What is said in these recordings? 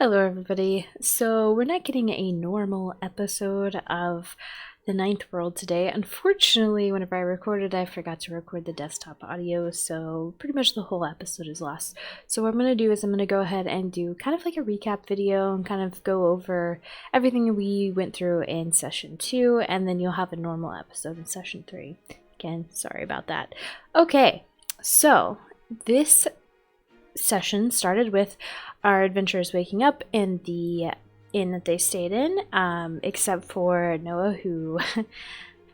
Hello, everybody. So, we're not getting a normal episode of The Ninth World today. Unfortunately, whenever I recorded, I forgot to record the desktop audio, so pretty much the whole episode is lost. So, what I'm going to do is I'm going to go ahead and do kind of like a recap video and kind of go over everything we went through in session 2, and then you'll have a normal episode in session 3. Again, sorry about that. Okay, so this session started with our adventurers waking up in the inn that they stayed in, except for Noah, who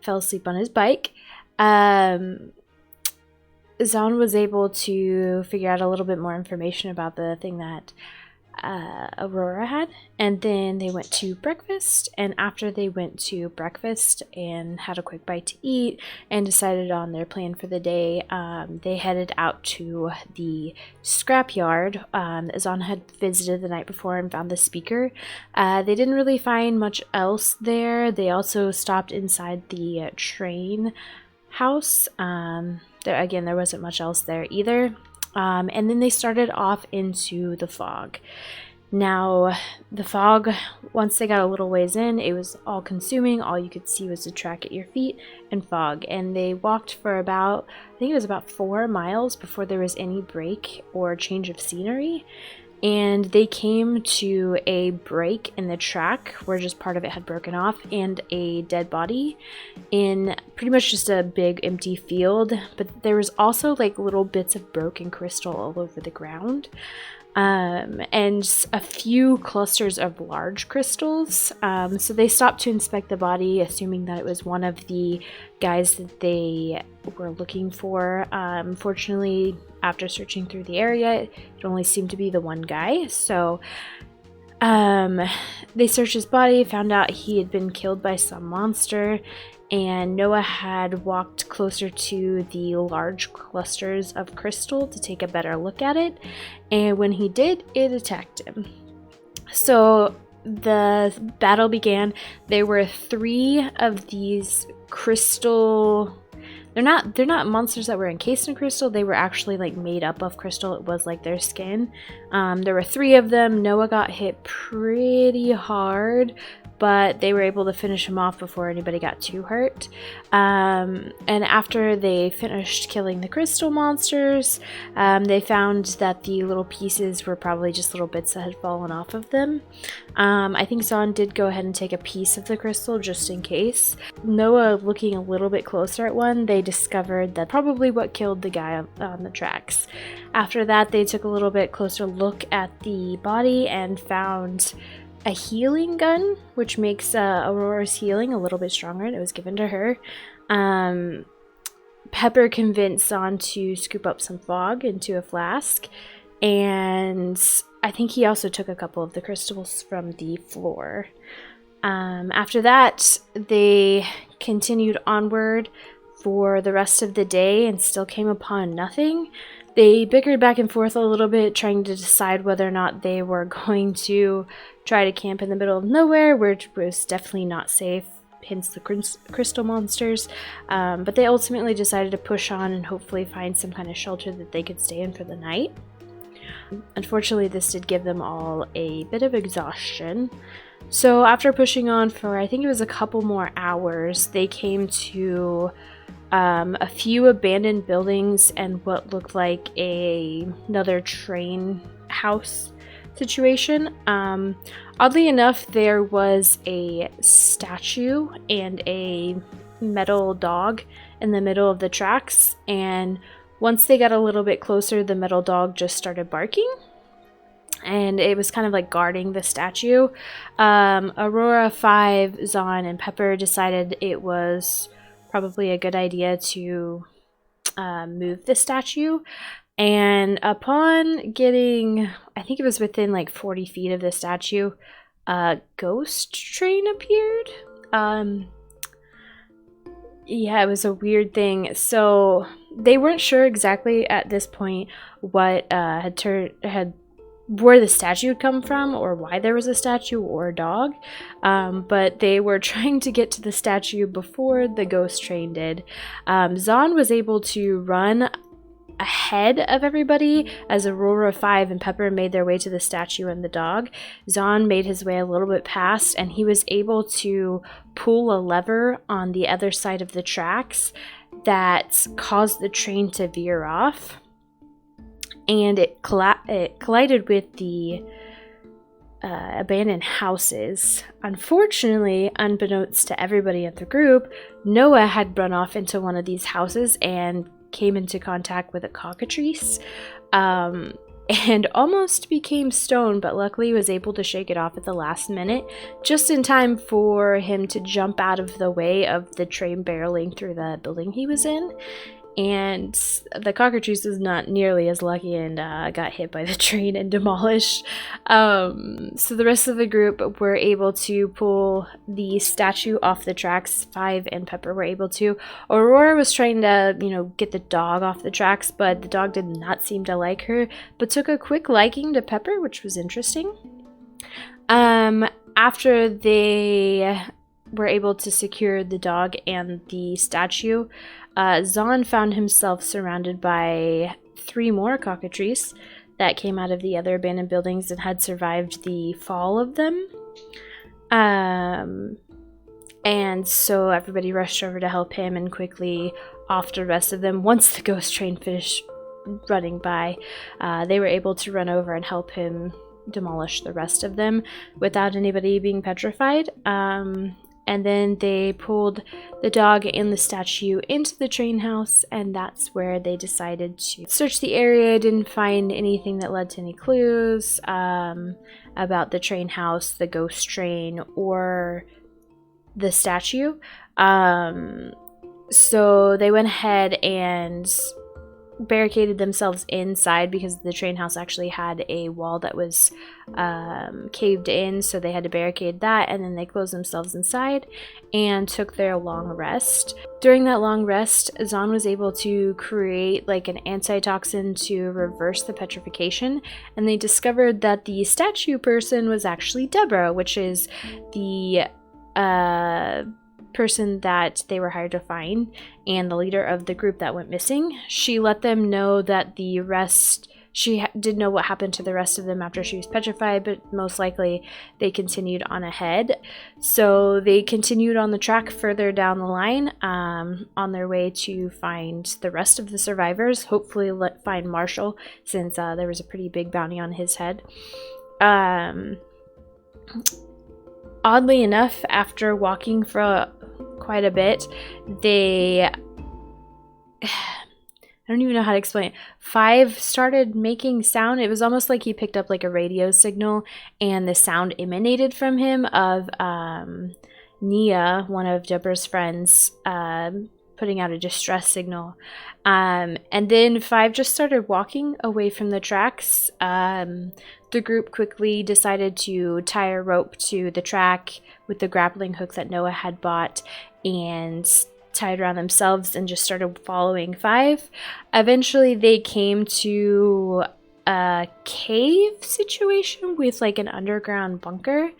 fell asleep on his bike. Zahn was able to figure out a little bit more information about the thing that Aurora had, and then they went to breakfast, and after they went to breakfast and had a quick bite to eat and decided on their plan for the day, they headed out to the scrapyard. Zahn had visited the night before and found the speaker. They didn't really find much else there. They also stopped inside the train house. There wasn't much else there either. And then they started off into the fog. Now, the fog, once they got a little ways in, it was all consuming. All you could see was the track at your feet and fog. And they walked for about, I think it was about 4 miles before there was any break or change of scenery. And they came to a break in the track where just part of it had broken off and a dead body in pretty much just a big empty field. But there was also like little bits of broken crystal all over the ground. And a few clusters of large crystals. So they stopped to inspect the body, assuming that it was one of the guys that they were looking for. Fortunately, after searching through the area, it only seemed to be the one guy. So they searched his body, found out he had been killed by some monster, and Noah had walked closer to the large clusters of crystal to take a better look at it, and when he did, it attacked him. So the battle began. There were 3 of these crystal... They're not monsters that were encased in crystal. They were actually like made up of crystal. It was like their skin. There were 3 of them. Noah got hit pretty hard, but they were able to finish him off before anybody got too hurt. And after they finished killing the crystal monsters, they found that the little pieces were probably just little bits that had fallen off of them. I think Zahn did go ahead and take a piece of the crystal just in case. Noah, looking a little bit closer at one, they discovered that probably what killed the guy on the tracks. After that, they took a little bit closer look at the body and found a healing gun, which makes Aurora's healing a little bit stronger, and it was given to her. Pepper convinced Zahn to scoop up some fog into a flask, and I think he also took a couple of the crystals from the floor. After that, they continued onward for the rest of the day and still came upon nothing. They bickered back and forth a little bit, trying to decide whether or not they were going to try to camp in the middle of nowhere, which was definitely not safe, hence the crystal monsters. But they ultimately decided to push on and hopefully find some kind of shelter that they could stay in for the night. Unfortunately, this did give them all a bit of exhaustion. So after pushing on for, I think it was a couple more hours, they came to a few abandoned buildings and what looked like another train house situation. Oddly enough, there was a statue and a metal dog in the middle of the tracks, and once they got a little bit closer, the metal dog just started barking, and it was kind of like guarding the statue. Aurora, 5, Zahn, and Pepper decided it was probably a good idea to move the statue. And upon getting, I think it was within like 40 feet of the statue, a ghost train appeared. Yeah, it was a weird thing. So they weren't sure exactly at this point what where the statue had come from or why there was a statue or a dog, but they were trying to get to the statue before the ghost train did. Zahn was able to run ahead of everybody as Aurora, 5, and Pepper made their way to the statue and the dog. Zahn made his way a little bit past, and he was able to pull a lever on the other side of the tracks that caused the train to veer off, and it collided with the abandoned houses. Unfortunately, unbeknownst to everybody in the group, Noah had run off into one of these houses and came into contact with a cockatrice and almost became stoned, but luckily was able to shake it off at the last minute, just in time for him to jump out of the way of the train barreling through the building he was in. And the cockatrice was not nearly as lucky and got hit by the train and demolished. So the rest of the group were able to pull the statue off the tracks. 5 and Pepper were able to. Aurora was trying to, get the dog off the tracks, but the dog did not seem to like her, but took a quick liking to Pepper, which was interesting. After they were able to secure the dog and the statue, Zahn found himself surrounded by 3 more cockatrices that came out of the other abandoned buildings and had survived the fall of them. And so everybody rushed over to help him and quickly off the rest of them. Once the ghost train finished running by, they were able to run over and help him demolish the rest of them without anybody being petrified. And then they pulled the dog and the statue into the train house, and that's where they decided to search the area. Didn't find anything that led to any clues about the train house, the ghost train, or the statue. So they went ahead and barricaded themselves inside because the train house actually had a wall that was caved in, so they had to barricade that, and then they closed themselves inside and took their long rest. During that long rest, Zahn was able to create like an antitoxin to reverse the petrification, and they discovered that the statue person was actually Deborah, which is the person that they were hired to find and the leader of the group that went missing. She let them know that the rest, she didn't know what happened to the rest of them after she was petrified, but most likely they continued on ahead. So they continued on the track further down the line on their way to find the rest of the survivors, hopefully find Marshall, since there was a pretty big bounty on his head. Oddly enough, after walking for quite a bit, I don't even know how to explain it. 5 started making sound. It was almost like he picked up like a radio signal, and the sound emanated from him of Nia, one of Deborah's friends, putting out a distress signal. And then 5 just started walking away from the tracks. The group quickly decided to tie a rope to the track with the grappling hook that Noah had bought and tied around themselves and just started following 5. Eventually they came to a cave situation with like an underground bunker.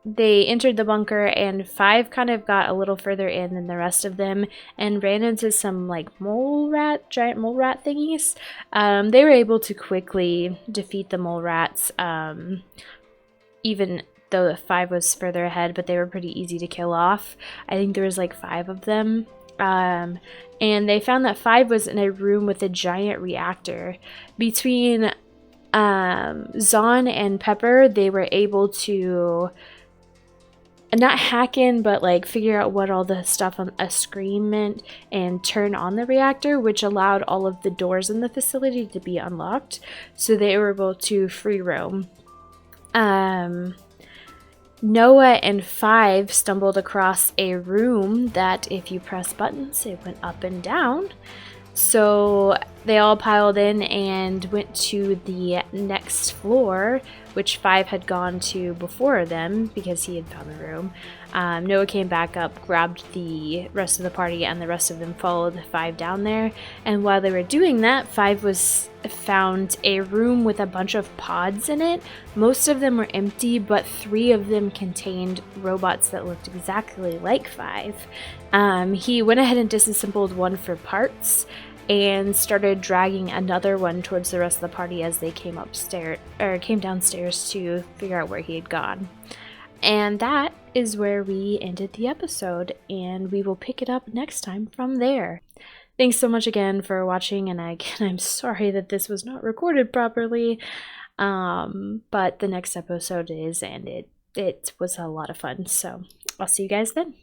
They entered the bunker, and 5 kind of got a little further in than the rest of them and ran into some like giant mole rat thingies. They were able to quickly defeat the mole rats, even though 5 was further ahead, but they were pretty easy to kill off. I think there was like 5 of them. And they found that 5 was in a room with a giant reactor. Between Zahn and Pepper, they were able to not hack in, but like figure out what all the stuff on a screen meant and turn on the reactor, which allowed all of the doors in the facility to be unlocked, so they were able to free roam. Noah and 5 stumbled across a room that if you press buttons, it went up and down. So they all piled in and went to the next floor, which 5 had gone to before them because he had found the room. Noah came back up, grabbed the rest of the party, and the rest of them followed 5 down there. And while they were doing that, 5 found a room with a bunch of pods in it. Most of them were empty, but 3 of them contained robots that looked exactly like 5. He went ahead and disassembled one for parts, and started dragging another one towards the rest of the party as they came downstairs to figure out where he had gone. And that is where we ended the episode, and we will pick it up next time from there. Thanks so much again for watching, and I'm sorry that this was not recorded properly, but the next episode is, and it was a lot of fun, so I'll see you guys then.